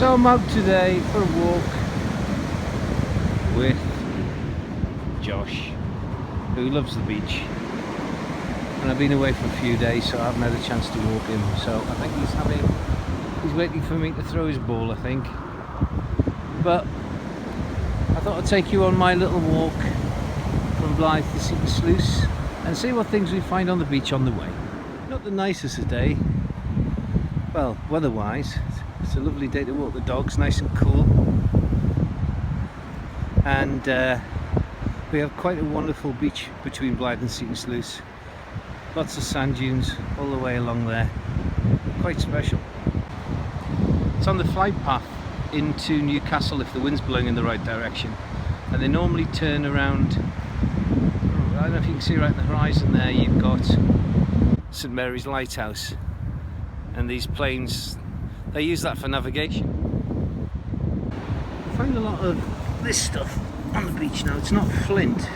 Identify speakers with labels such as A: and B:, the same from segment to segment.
A: So I'm out today for a walk with Josh, who loves the beach, and I've been away for a few days, so I haven't had a chance to walk him. So I think he's waiting for me to throw his ball, I think. But I thought I'd take you on my little walk from Blyth to Seaton Sluice and see what things we find on the beach on the way. Not the nicest of day, well, weather-wise. It's a lovely day to walk the dogs, nice and cool. And we have quite a wonderful beach between Blyth and Seaton Sluice. Lots of sand dunes all the way along there. Quite special. It's on the flight path into Newcastle if the wind's blowing in the right direction. And they normally turn around, I don't know if you can see right in the horizon there, you've got St Mary's Lighthouse. And these planes, they use that for navigation. I find a lot of this stuff on the beach now. It's not flint,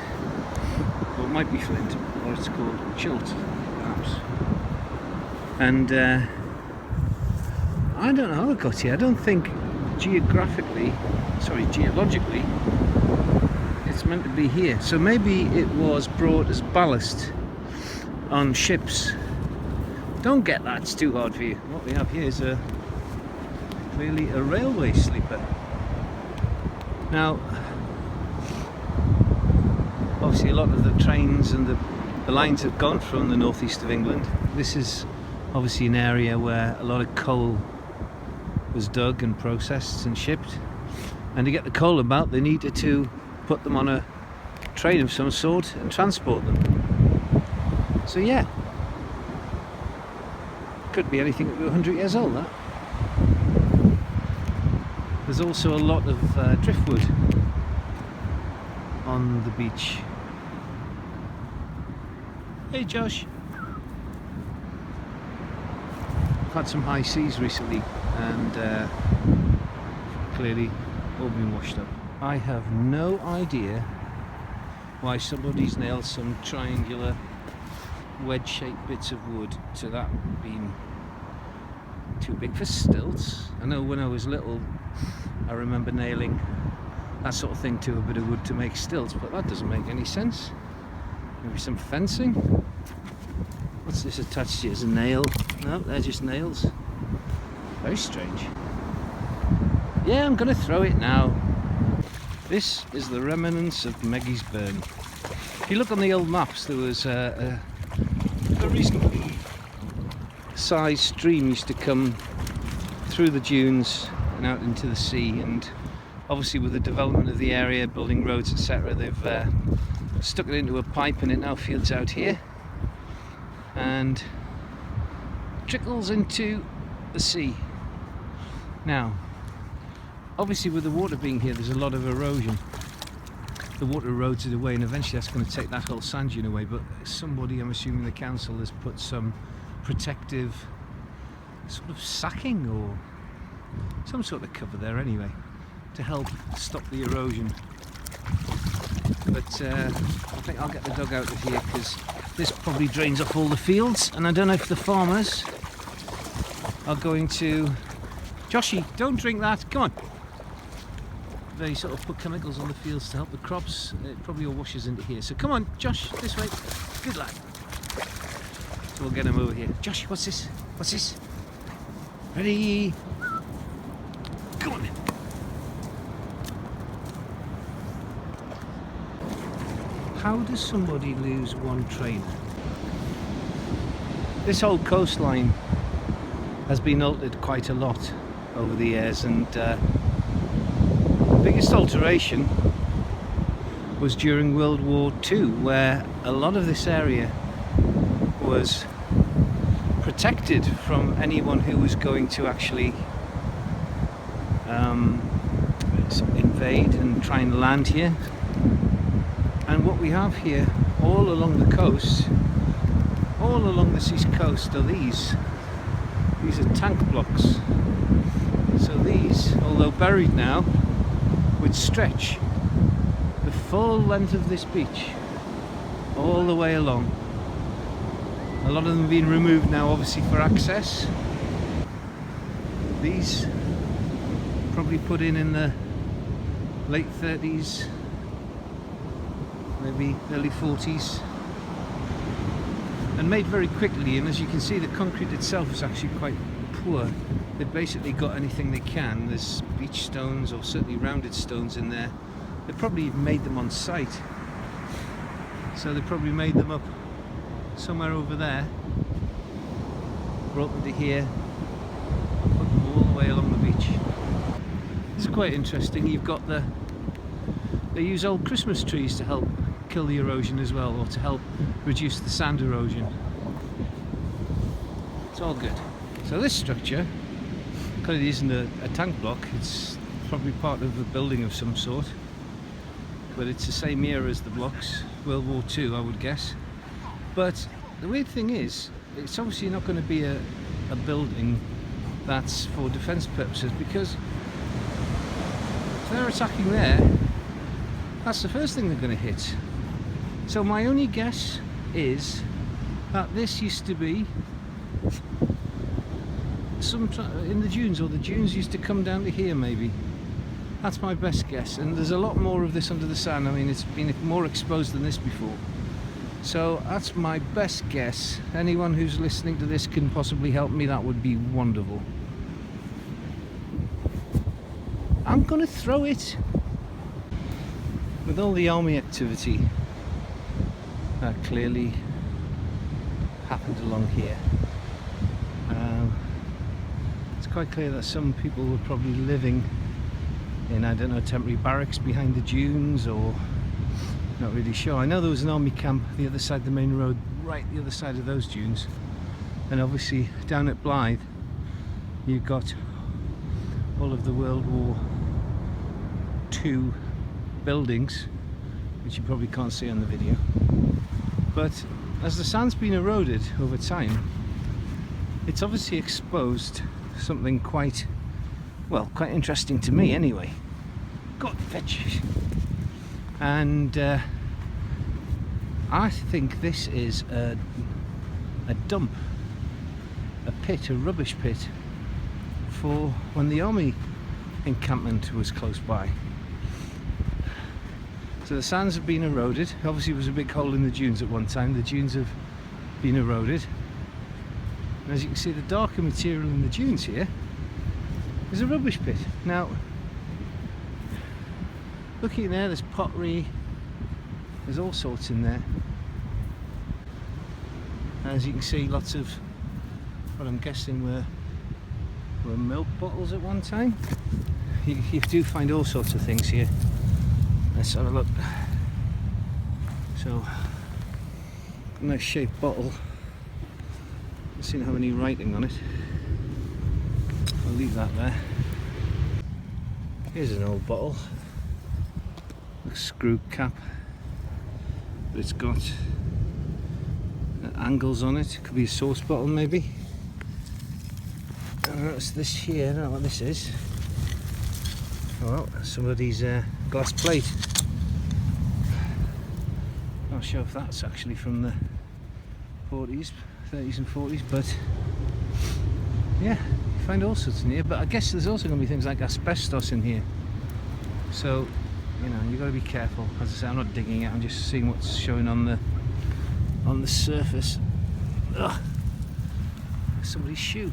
A: or it might be flint, or it's called chilt, perhaps. And I don't know how it got here. I don't think geologically, it's meant to be here. So maybe it was brought as ballast on ships. Don't get that, it's too hard for you. What we have here is clearly a railway sleeper. Now, obviously a lot of the trains and the lines have gone from the northeast of England. This is obviously an area where a lot of coal was dug and processed and shipped. And to get the coal about, they needed to put them on a train of some sort and transport them. So yeah. Could be anything up to 100 years old, that. There's also a lot of driftwood on the beach. Hey Josh! I've had some high seas recently and clearly all been washed up. I have no idea why somebody's nailed some triangular wedge-shaped bits of wood to that being too big for stilts. I know when I was little I remember nailing that sort of thing to a bit of wood to make stilts, but that doesn't make any sense. Maybe some fencing? What's this attached to? Is a nail? No, they're just nails. Very strange. Yeah, I'm gonna throw it now. This is the remnants of Maggie's Burn. If you look on the old maps, there was a reasonable sized stream used to come through the dunes and out into the sea, and obviously with the development of the area, building roads, etc., they've stuck it into a pipe and it now feeds out here and trickles into the sea. Now obviously with the water being here, there's a lot of erosion. The water erodes it away and eventually that's going to take that whole sand dune away, but somebody, I'm assuming the council, has put some protective sort of sacking or some sort of cover there anyway to help stop the erosion. But I think I'll get the dog out of here because this probably drains off all the fields, and I don't know if the farmers are going to... Joshy, don't drink that, come on! They sort of put chemicals on the fields to help the crops. It probably all washes into here. So come on, Josh, this way. Good lad. So we'll get him over here. Josh, what's this? What's this? Ready? Come on then. How does somebody lose one trainer? This whole coastline has been altered quite a lot over the years, and the biggest alteration was during World War II, where a lot of this area was protected from anyone who was going to actually invade and try and land here. And what we have here all along the coast, all along this east coast, are these are tank blocks. So these, although buried now, would stretch the full length of this beach all the way along. A lot of them have been removed now, obviously, for access. These probably put in the late 30s, maybe early 40s, and made very quickly. And as you can see, the concrete itself is actually quite poor. They've basically got anything they can. There's beach stones, or certainly rounded stones in there. They probably even made them on site, so they probably made them up somewhere over there, brought them to here, put them all the way along the beach. It's quite interesting. You've got they use old Christmas trees to help kill the erosion as well, or to help reduce the sand erosion. It's all good. So this structure clearly isn't a tank block. It's probably part of a building of some sort, but it's the same era as the blocks, World War II, I would guess. But the weird thing is, it's obviously not going to be a building that's for defence purposes, because if they're attacking there, that's the first thing they're going to hit. So my only guess is that this used to be in the dunes, or the dunes used to come down to here maybe. That's my best guess, and there's a lot more of this under the sand. I mean, it's been more exposed than this before. So that's my best guess. Anyone who's listening to this can possibly help me, that would be wonderful. I'm gonna throw it. With all the army activity that clearly happened along here, it's quite clear that some people were probably living in, I don't know, temporary barracks behind the dunes, or not really sure. I know there was an army camp the other side of the main road, right the other side of those dunes, and obviously down at Blyth you've got all of the World War II buildings, which you probably can't see on the video. But as the sand's been eroded over time, it's obviously exposed something quite interesting to me anyway. God fetch. And I think this is a dump, a pit, a rubbish pit for when the army encampment was close by. So the sands have been eroded. Obviously there was a big hole in the dunes at one time. The dunes have been eroded. And as you can see, the darker material in the dunes here is a rubbish pit. Now, looking there, there's pottery, there's all sorts in there. As you can see, lots of what I'm guessing were milk bottles at one time. You do find all sorts of things here. Let's have a look. So, nice shaped bottle. Doesn't seem to have any writing on it. I'll leave that there. Here's an old bottle. A screw cap. But it's got angles on it. Could be a sauce bottle maybe. And that's this here. I don't know what this is. Well, somebody's glass plate. Not sure if that's actually from the 40s, 30s and 40s, but yeah, you find all sorts in here. But I guess there's also going to be things like asbestos in here. So, you know, you've got to be careful. As I say, I'm not digging it, I'm just seeing what's showing on the surface. Ugh. Somebody's shoe.